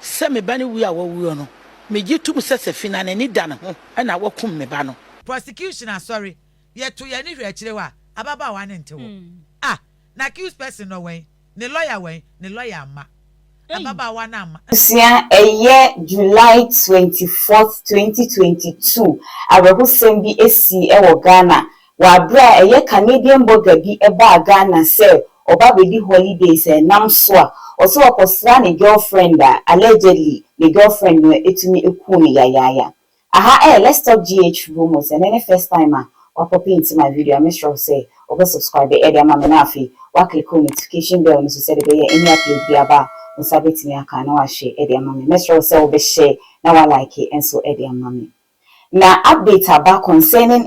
se me bani wi a wawu no me gitum se Safina na ni da ne ho na wakum me ba no prosecution sorry ye to ye ni hwe akire wa ababa wa ne nte wo na accused person no wen ne lawyer ama ababa wa na ama sia July 24th 2022 arehusem bi esi ewo Ghana wa bra Canadian blogger bi eba Ghana se oba bedi holidays nam so a oso okosra ne girlfriend allegedly the girlfriend no etumi eku ne yayaya aha let's talk GH rumors and any first timer or pop into my video make sure say over subscribe e dey ama me na afi wa click on notification bell no so say dey any upload bi aba on sabeti me aka na wa share e dey ama me make sure say over share na wa like it and so e dey ama me na update about concerning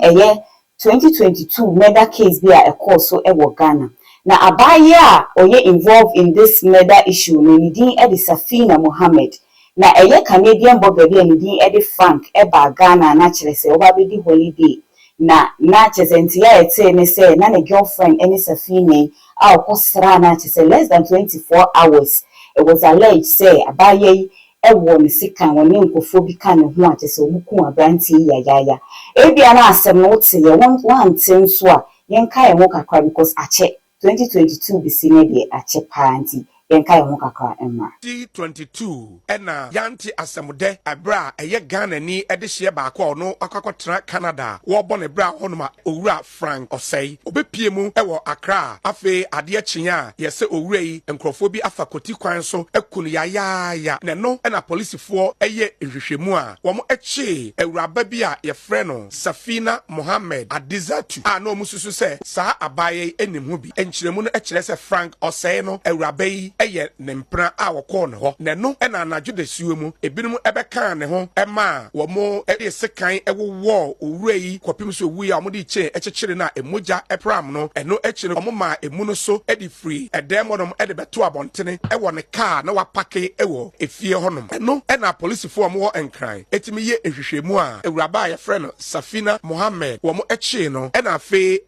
2022 murder case bi a cause so e wo Ghana na abaye a oye involved in this murder issue no ni din e Safina Mohammed na Canadian blogger bi ni din e Frank e ba Ghana na kire se oba be di holiday na chesenti ya ete ne se na ne girlfriend eni Safina a okosra na chese less than 24 hours it was alleged say abaye e wo ne sikan woni nkofo bi kan ho a chese omuku abranti yayaya e bia na asem no te ye won nso a yenka ye ho kakra because ache 2022 bisine de ache panti yenka ye ho kakra emma 2022 ena yanti asemude abra Ghana ni edehye baako no akakotra Canada wo bo ne bra honoma owura Frank Osei obepie mu ewo Accra afe ade achinya yese owura yi enkrofo bi afakoti kwan so ekunu ya ne no ena policefo nhwehwemu a wo mo echi ewuraba bi a ye frɛ no Safina Mohammed Adizatu no mususu se sa abaye enim ho bi enkyeremu no ekire se Frank Osei no ewuraba yi eye ne mpra a wokɔ ne ho ne no ena anadwo de siwe mu ebinum ebeka ne ho ema wo mo sekan ewo owura yi kopim so wu ya mo de che ekyekyere na emoja epram no eno ekire omo ma emu no so edi free edem wonom ede beto abontene ewo ne car na wapake ewo efie honom eno ena police fo omo enkran etimi ye ehwehwemu a ewuraba ya frɛ no Safina Mohammed wo mo echi no ena afe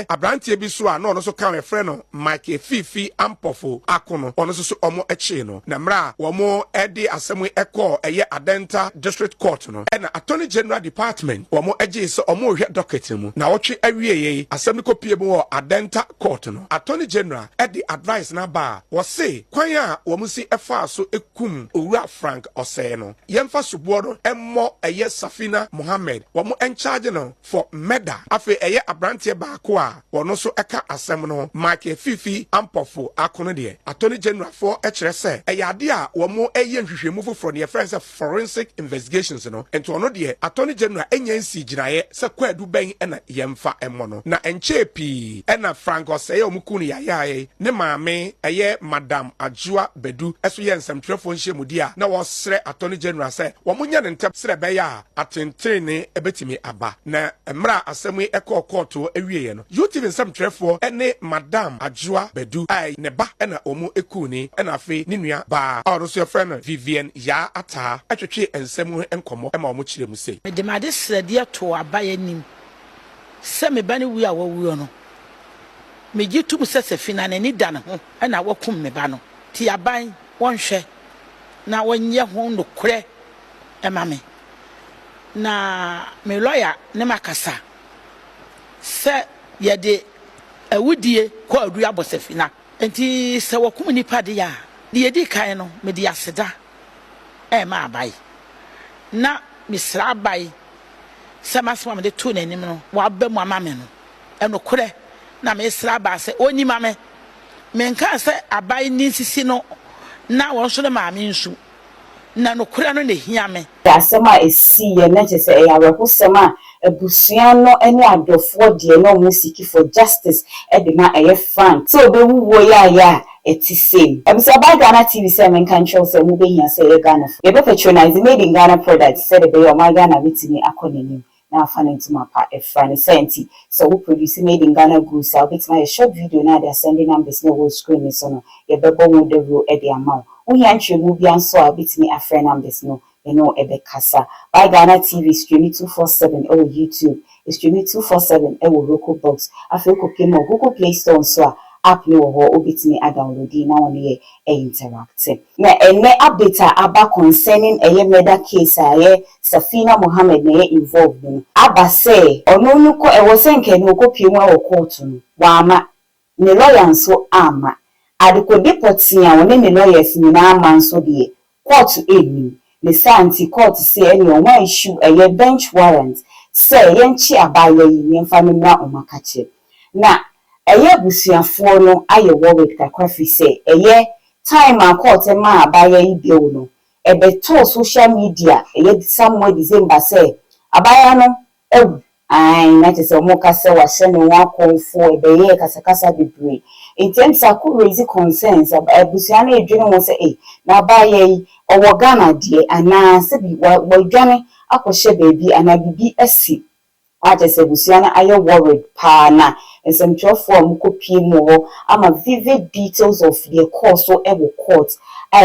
abrantie bi so a no so kan e frɛ no Mike Fifi Ampofo akono ono so omo echi no na mra wo mo edi asemu ekɔ Adenta District Court no ena Attorney General Department wo mo eji so omo hwɛ docket mu na wotwe awieye asemu kopie mu wɔ Adenta Court no Attorney General edi advice na ba wo se kwan a wo mo si efa so ekum owura Frank Osei no yemfa subuo no emmo Safina Mohammed wo mo encharge no for murder afi abrantie baako a wo no so eka asem no Mike Fifi Ampofo akono de Attorney General for ekyere se ade a wo mo nhwehwemu foforo ne friends of forensic investigations no ento ono de Attorney General enyansi ginaye se kwadu ben na yemfa emmo no na enchepi na Frank Osei omuku ne yayaye ne maame Madam Ajua Bedu eso ye nsamtwerefo nhyiemudi a na wo sre Attorney General se wo munya ne ntep sre be ya atentene ebetimi aba na emra asemu ekọ court awieye no youtube nsamtwerefo ene Madam Ajua Bedu ai ne ba na omu ekuni na afi ne nua ba a so friend Vivian ya ata atwetwe ensem enkomo ma omu kire mu sei me de made srade to abaye nim se me bani wi a wawu no me gitum se Safina na ni da ne ho na wakum me ba no ti aban wonhwe na wonye ho no kure ema me na me lawyer ne makasa se ye de awudie ko adu abo Safina enti se wakum nipa de ya de yedi kan no me de aseda ma abai na misra abai se masoma me de to nanim no wa ba mu amame no eno kure na me sra ba se oni mame me nka se abai ni sisi no na won so le maame nsu na no kure no ne hia me asema esi ye na chese awerehosema ebusua no ene adofo de no musiki for justice de na Frank so be wuwo ya eti same ebisa ba Ghana TV say men kan show say mu be hia say Ghana e be patronize made in Ghana products say be o my Ghana bitini akonenim na afane ntuma pa Frank senti so we produce made in Ghana goods so bit my short video na they sending numbers no screen so no ye be bo mu de ro e de amount we yan mu bi anso a bitini afre numbers no ebe kasa by Ghana TV streaming 247 YouTube streaming 247 Roku box after ko Google Play Store so app no wo ho obetimi download na won ye interact na ene update aba concerning murder case Safina Mohammed na involved no aba say ono no ko e wo senke no ko pie mu a court no wa ma ne lawyer nso ama adekode potia woni ne lawyers ni na ama nso de court eni ne santi court say any one issue bench warrant say yenchi abaye yi yemfa no na omakache na busuafo no aye worried kakra fi say time a court ma abaye yi bill no to social media somewhere December say abaya no na te say omoka say wa se no wa konfo kasakasa bebre in terms of raise concerns busuan na edwene mo say na abaye yi owo Ghana de ana se bi wa dwane akɔhye baby ana bibi asi ate se busuan aye worried pa na nsɛmtwerɛfoɔ a mokɔpie mu hɔ ama vivid details of the course so court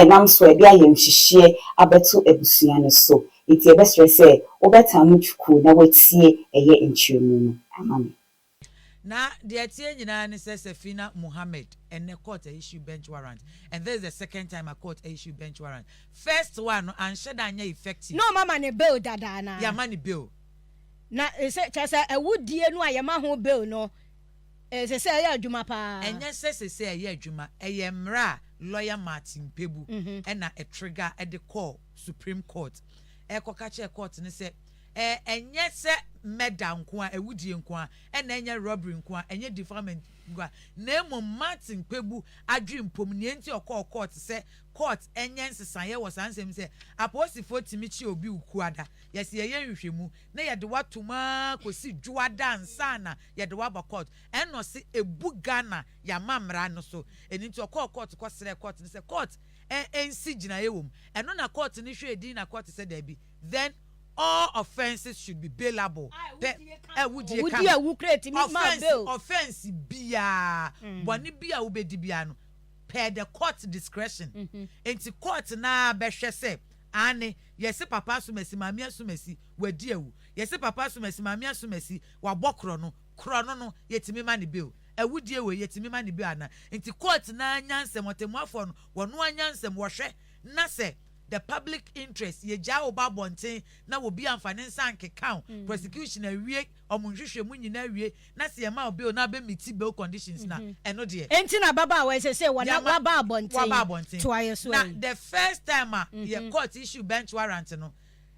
nam so de ayɛmhyehyɛ abeto abusua no so enti ebɛsrɛ sɛ wobɛta mu twuku na watie nkyerɛmu no amame na the tie nyina ne sɛ Safina Mohammed and the court issue bench warrant and this is the second time a court issue bench warrant. First one and should anya effective no mama ne bill dada na ya money bill na say awudie no ayema ho bill no say ya adwuma pa enye say ya adwuma mra lawyer Martin Pebu na a trigger at the call Supreme Court ekokache court ne say enye se murder nko a ewudie nko a enye robbery nko a enye defamation nko a na emo Martin Pebu adwempom ne enti okọ court se court enye nsesaye wo sansem se aposifo timichi obi ukuada yesi ye nhwehwemu na ye de watoma kosi dwoada nsa na ye de waba court eno se ebu Ghana ya mamra no so enti okọ court kwasere court ne se court ensi gina ye wom eno na court ni hwedi na court se da bi then all offenses should be bailable. Offense bia boni bia ubedi bia no per the court discretion. Enti court na behwe se ane yesi papa sumesi mami asumesi wadi ewu yesi papa sumesi mami asumesi wabokro no no yetimi ma ne bill ewudie we yetimi ma ne bill ana enti court na nyansem otemuafo no wono anyansem wohwe na se the public interest ye ja oba bonten na wo bi amfane nsanke count prosecution awie omunhwehwe mu nyina awie na se ma obi na be meet bail conditions na eno de enti na baba we say wona waba bonten to ayeso na the first time ye court issue bench warrant no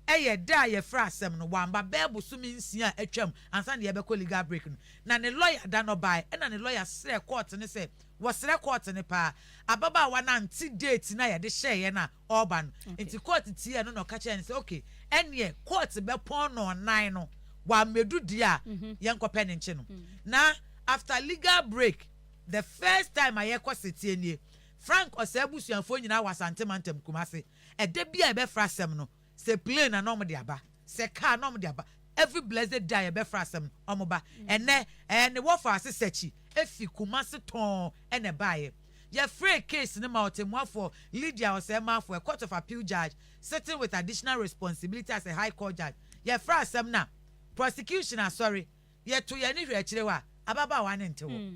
da ye fra asem no wamba bebo sumi nsia atwam ansa na ye be legal break no na ne lawyer da no buy na ne lawyer sre court ne say wasre court ne pa ababa wa na anti date na ye de share na urban enti court tie no ka che ne say okay ene court be pon no 9 no wa medu dia ye nkopɛ ne nche no na after legal break the first time aye kwaseti enie Frank osabusuanfo nyina wasantemantem kumase ɛda bia be fra asem no se plane na nom de aba se car nom de aba every blessed day be fra asem omoba ene ne wo fa ase sechi efi kumase ton ene bae ye free case ne ma otemuafo Lydia Osema for a court of appeal judge sitting with additional responsibility as a high court judge ye fra asem na prosecution sorry ye to ye ni hwe akire wa ababa wa ne ntewo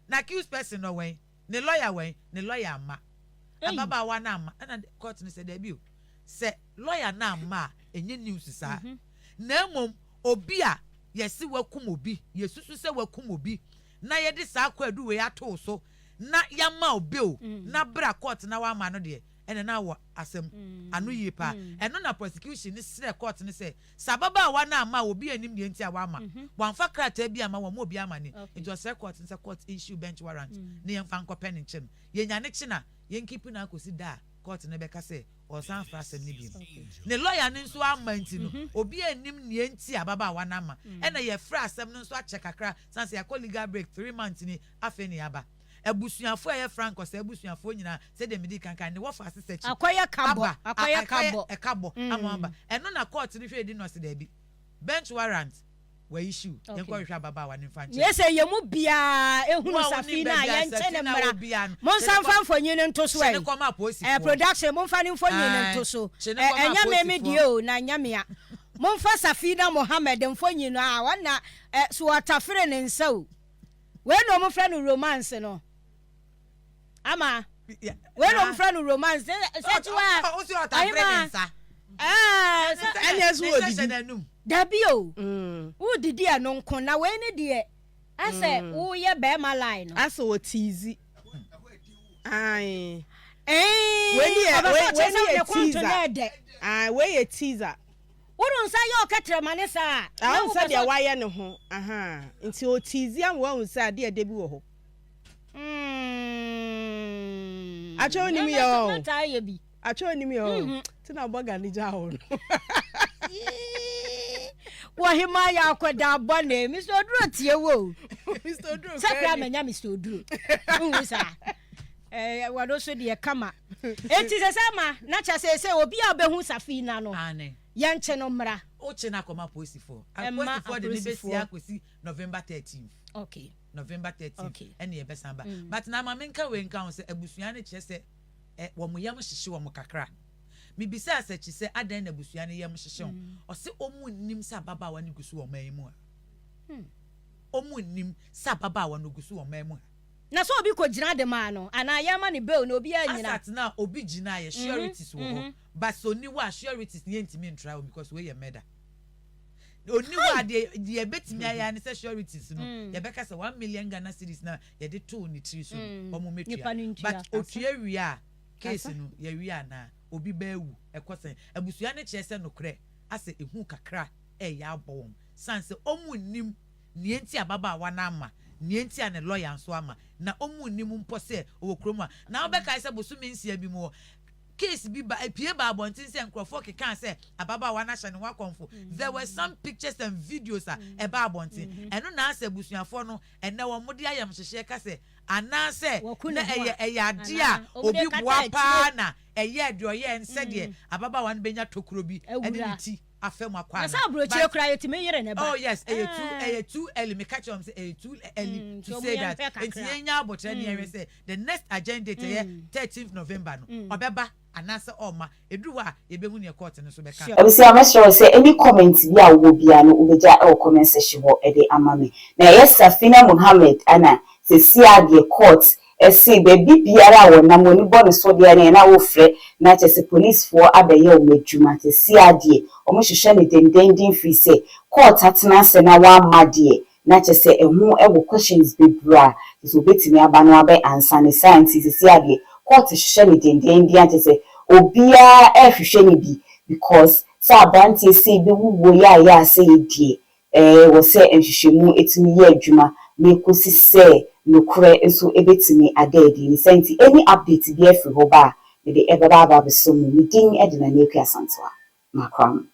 na accused person no wen ne lawyer ma ababa wa na ma na court ne say debut se lawyer na ma enye news sa na mom obi a yesi wakum obi yesusu se wakum obi na ye de sa kwadu we ato so na ya ma obi o na bra court na wa ma no de ene na wo asem anu yi pa eno na prosecution ni sre court ni se sababa wa na ma obi anim de ntia wa ma wanfa krata bi ama wa mo obi ama ni into sre court ni se court issue bench warrant ni yemfa nkɔpɛ ne nkyem ye nya ne kyi na ye nkipu na akosi da court ne beka se o san fra asem ni bi ne lawyer ni nso ama nti no obi anim ne nti ababa wa na ma ena ye fra asem no nso ache kakra sanse ya legal break 3 months ni afa ni aba ebusuafo ye Franco se ebusuafo nyina se de medi kankan ne wo fa ase sechi akoya kabo amamba eno na court ni hwe di no se da bi bench warrant we issue yenko hwa baba wa ne fanche yes ye mu bia ehunu Safina ye nche ne mra monsan fan fonyi ne nto so production mon fan fonyi ne nto so enya me medio na nyamea mon fa Safina Mohammed fonyi no a wana so atafere ne nsa o we no mo friend romance no ama we no mo friend romance say ti wa o si o ta friend nsa anya so odidi dabi o wo didi ano nko na we ne de ase wo ye be ma line no ase wo tizi ai we ye teaser we ye teaser wonu nsa ye oketre mane sa nsa de waye ne ho nti o tizi am wo nsa de bi wo ho acho ni mi yo acho ni mi yo tina boga ni ja ho wa hima ya akoda bone Mr. Oduro tie wo Mr. Oduro sakra menya Mr. Oduro unsa wado so de kama enti se sama na cha se obi a behu Safina no ane ye nche no mra o che na koma posifo aposifo de ni besi akosi November 13th okay November 13th ene ye besamba but na ma menka we nka ho se abusua ne che se wo mo yam hyehye wo mo kakra mi bisa asachi se adan na abusua ne yam hyehye o se omu nnim sa baba wa ne gusu wo man mu omu nnim sa baba wa no gusu wo man mu na so obi ko gina de ma no ana yama ne bill na obi anyina asat na obi gina ye sureties wo ho but so ni wa sureties ne ntimi ntra because we ye murder oni wa de betimi aya ne sureties no ye beka se 1 million Ghana cedis na ye de to ni tiri so omo metua but otua wi a case no ye wi ana obi ba ewu ekosen abusua ne kire se no kre ase ehu kakra ya abom sanse omu nnim ne enti ababa wa na ama ne enti ane lawyer nso ama na omu nnim mpo se owokroma na obeka se bosumi nsia bi mu case bi ba epie ba abontin se nkrofo keka se ababa wa na hye ne wa konfo there were some pictures and videos eba abontin eno na ase busuafo no ene wo mode ayam hyehye ka se ana se na eye ade a obi boa pa na eye de oye nse de ababa wa no benya tokuro bi ede ni ti afem akwa na sa brochie kra yetime yere ne ba oh yes eye too early me catch am say eye too early to say that entienya abotre ne yere say the next agenda date 13th November no obeba anasa oma eduwa yebemu ne court ne so beka obisi amesho say any comment bi a wo bia no ubeja e comment section ho e de amame na yes Safina Mohammed ana se sia de court ese baby biara wo na moni bone so de na wo frɛ na chese police for abeye o madwuma te sia de o mo hwehwɛ ne dendendin fi se court atena se na wa made na chese ehu e wo questions bebra so betimi aba no abe ansa ne science sia de court hwehwɛ ne dendendin chese obia e hwehwɛ ne bi because sa abanti se bi wuwo ya se die wo se nhwehwɛmu etimi ye adwuma me kosi se nokure enso ebetimi adedi ni senti any update bi afiri ho ba me de ebaba ba beso mu ni din edina na ekwa santoa makram